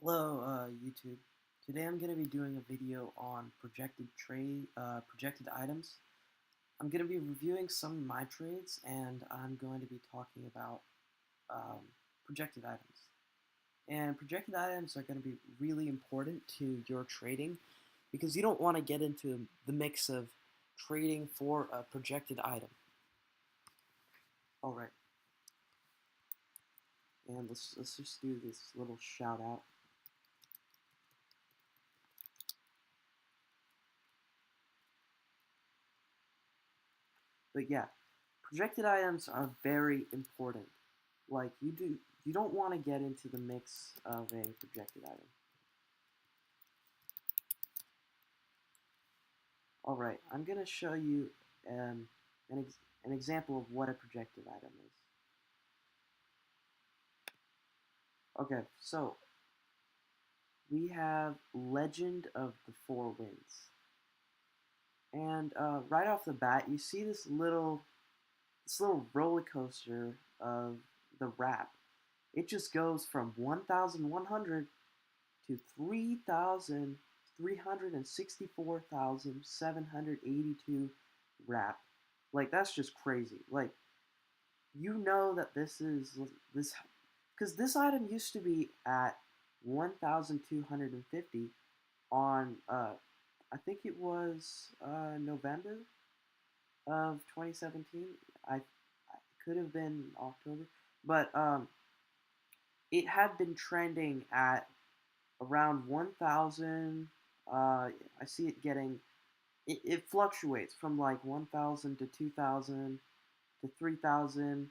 Hello, YouTube. Today I'm going to be doing a video on projected items. I'm going to be reviewing some of my trades, and I'm going to be talking about um, projected items. And projected items are going to be really important to your trading because you don't want to get into the mix of trading for a projected item. All right, and let's just do this little shout out. But yeah, projected items are very important. Like you don't want to get into the mix of a projected item. All right, I'm gonna show you an example of what a projected item is. Okay, so we have Legend of the Four Winds, and right off the bat, you see this little roller coaster of the wrap. It just goes from 1,100 to 3,364,782 wrap. Like, that's just crazy. Like, you know that this because this item used to be at 1,250 on I think it was November of 2017. I could have been October, but it had been trending at around 1,000. I see it getting, it fluctuates from like 1,000 to 2,000 to 3,000.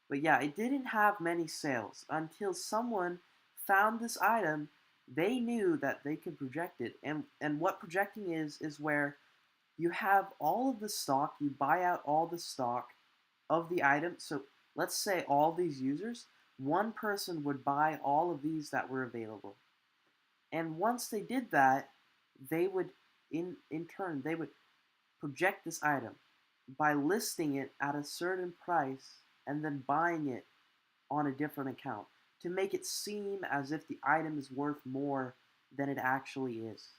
But yeah, it didn't have many sales until someone found this item. They knew that they could project it. And what projecting is where you have all of the stock, you buy out all the stock of the item. So let's say all these users, one person would buy all of these that were available. And once they did that, they would, in turn, they would project this item by listing it at a certain price and then buying it on a different account to make it seem as if the item is worth more than it actually is.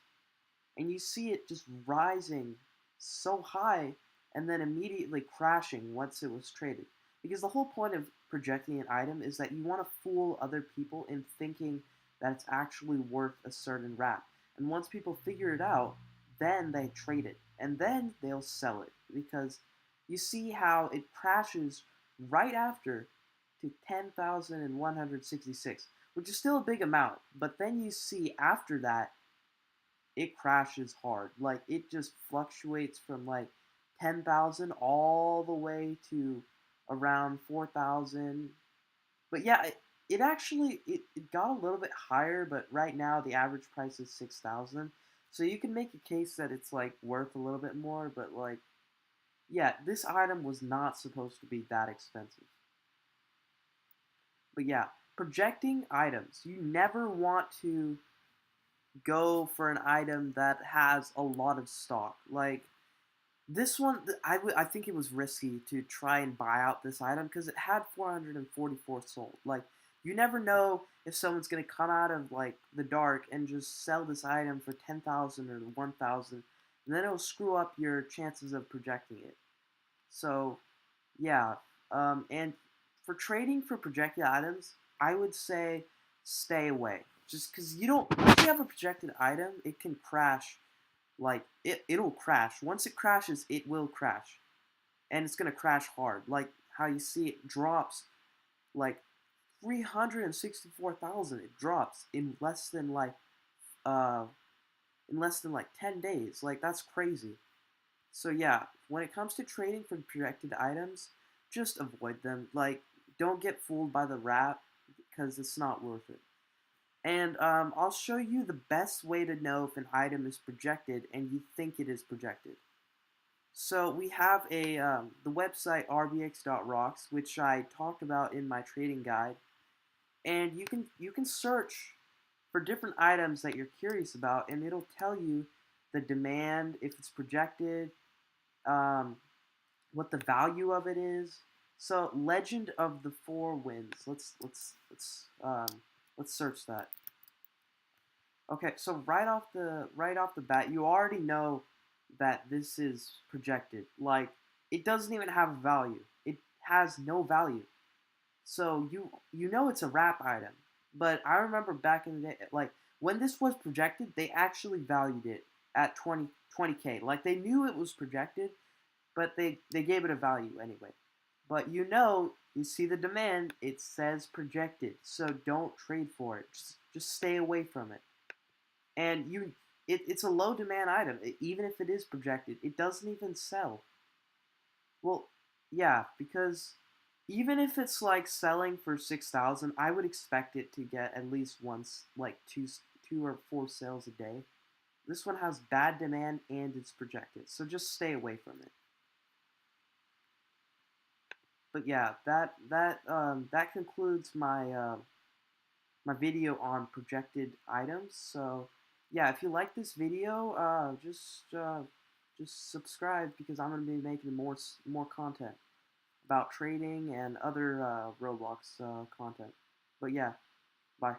And you see it just rising so high and then immediately crashing once it was traded. Because the whole point of projecting an item is that you want to fool other people in thinking that it's actually worth a certain wrap. And once people figure it out, then they trade it. And then they'll sell it. Because you see how it crashes right after to 10,166, which is still a big amount. But then you see after that, it crashes hard. Like, it just fluctuates from like 10,000 all the way to around 4,000. But yeah, it actually it got a little bit higher, but right now the average price is 6,000. So you can make a case that it's like worth a little bit more, but like, yeah, this item was not supposed to be that expensive. But yeah, projecting items. You never want to go for an item that has a lot of stock. Like, this one, I think it was risky to try and buy out this item because it had 444 sold. Like, you never know if someone's going to come out of, like, the dark and just sell this item for 10,000 or 1,000, and then it'll screw up your chances of projecting it. So, yeah. And for trading for projected items, I would say stay away. Just because you don't, once you have a projected item, it can crash. Like, it'll crash. Once it crashes, it will crash. And it's going to crash hard. Like how you see it drops like 364,000. It drops uh, in less than like 10 days. Like, that's crazy. So yeah, when it comes to trading for projected items, just avoid them. Like, don't get fooled by the wrap because it's not worth it. And I'll show you the best way to know if an item is projected and you think it is projected. So we have the website rbx.rocks, which I talked about in my trading guide, and you can search for different items that you're curious about, and it'll tell you the demand, if it's projected, um, what the value of it is. So, Legend of the Four Winds. Let's search that. Okay, so right off the bat, you already know that this is projected. Like it doesn't even have a value. It has no value. So you know it's a wrap item. But I remember back in the day, like when this was projected, they actually valued it at 20K. Like they knew it was projected, but they gave it a value anyway. But you see the demand, it says projected. So don't trade for it. Just stay away from it. And it's a low demand item. Even if it is projected, it doesn't even sell. Well, yeah, because even if it's like selling for 6,000, I would expect it to get at least once, like two or four sales a day. This one has bad demand and it's projected, so just stay away from it. But yeah, that concludes my video on projected items. So yeah, if you like this video, just subscribe because I'm gonna be making more content about trading and other Roblox content. But yeah, bye.